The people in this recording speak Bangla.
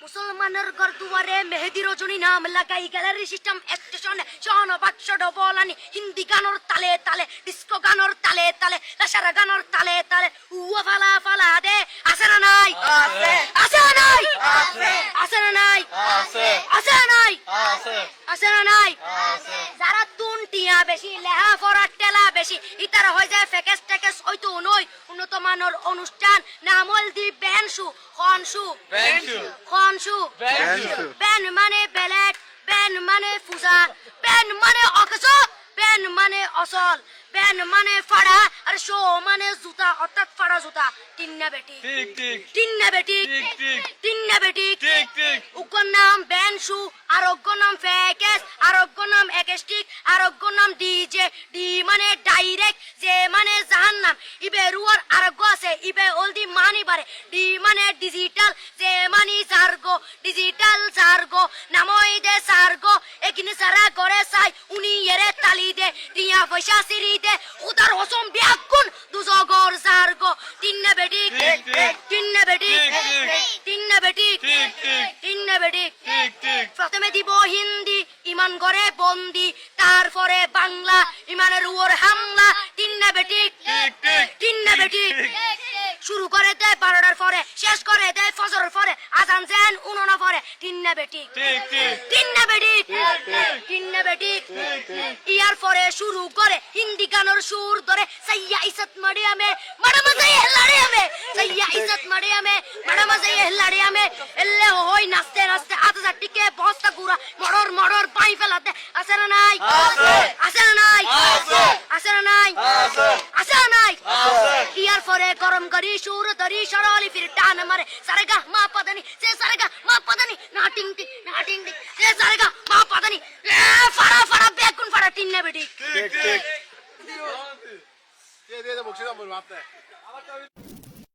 মুসলমানের ঘর দুয়ারে মেহেদি রজনী নাম লাগাই গ্যালারি সিস্টেম স্টেশনে শহনবাদ ডবলানি হিন্দি গানোর তালে তালে ডিস্কো গানোর তালে তালে লাসারা গানোর তালে তালে উয়া ফালা ফালা দে আছে না নাই আছে আছে না নাই আছে আছে না নাই আছে আছে না নাই আছে আছে না নাই আছে যারা তুনটিয়া বেশি লেহা ফরা টেলা বেশি ইতারা হয়ে যায় ফেকেস টেকেস হয়তো নয় উন্নত মানের অনুষ্ঠান নামল দি বেনশু খনশু খনশু বেন মানে বেলেট বেন মানে ফুজা বেন মানে অকস বেন মানে অসল বেন মানে ফাড়া আর শো মানে জুতা অর্থাৎ ফাড়া জুতা তিন্না বেটি ঠিক ঠিক তিন্না বেটি ঠিক ঠিক তিন্না বেটি ঠিক ঠিক উগ্র নাম বেনশু আরোগ্য নাম ফেকেস আরোগ্য নাম একেস্টিক আরোগ্য নাম ডিজে ডি মানে ডাইরেক্ট যে মানে জাহান্নাম ইবে রুয়ার আরোগ্য আছে ইবে অলদি মানি বারে ডি মানে ডিজিটাল যে মানি সার্গো ডিজিটাল সার্গো নামই দে সার্গো একিনি সারা করে সাই উনি এরে তালি দে রিয়া পয়সা সিরি দে উদার হসম বিয়াকুন দুজগর সার্গো তিন্না বেটি তিন্না বেটি তিন্না বেটি তিন্না বেটি প্রথমে দিব হিন্দি ইমান করে বন্দি তারপরে বাংলা ইমানের উপর হামলা তিন্না বেটি তিন্না বেটি শুরু করে দেয় 12টার পরে শেষ করে দেয় ফজরের পরে আজান যেন উননা পরে তিন্না বেটি তিন্না বেটি তিন্না বেটি ইয়ার পরে শুরু করে হিন্দি গানের সুর ধরে সাইয়া ইজ্জত মারিয়ামে ম্যাডাম যাই হেলাড়িয়ামে সাইয়া ইজ্জত মারিয়ামে ম্যাডাম যাই হেলাড়িয়ামে এলে হই নাচতে নাচতে আধা টিকে বস্তা গুড়া মড়র মড়র পাই ফেলাতে আছে না নাই আছে আছে না নাই আছে আছে না নাই আছে আছে না নাই আছে ইয়ার পরে গরম করি সুর ধরি সরলি ফির টান মারে সারেগা মা পদানি সে সারেগা মা পদানি না টিং টিং না টিং টিং সে সারেগা মা পদানি ফাড়া ফাড়া বেগুন ফাড়া তিন্না বেটি ঠিক ঠিক দিয়ে বকশিশ বলবো আপনি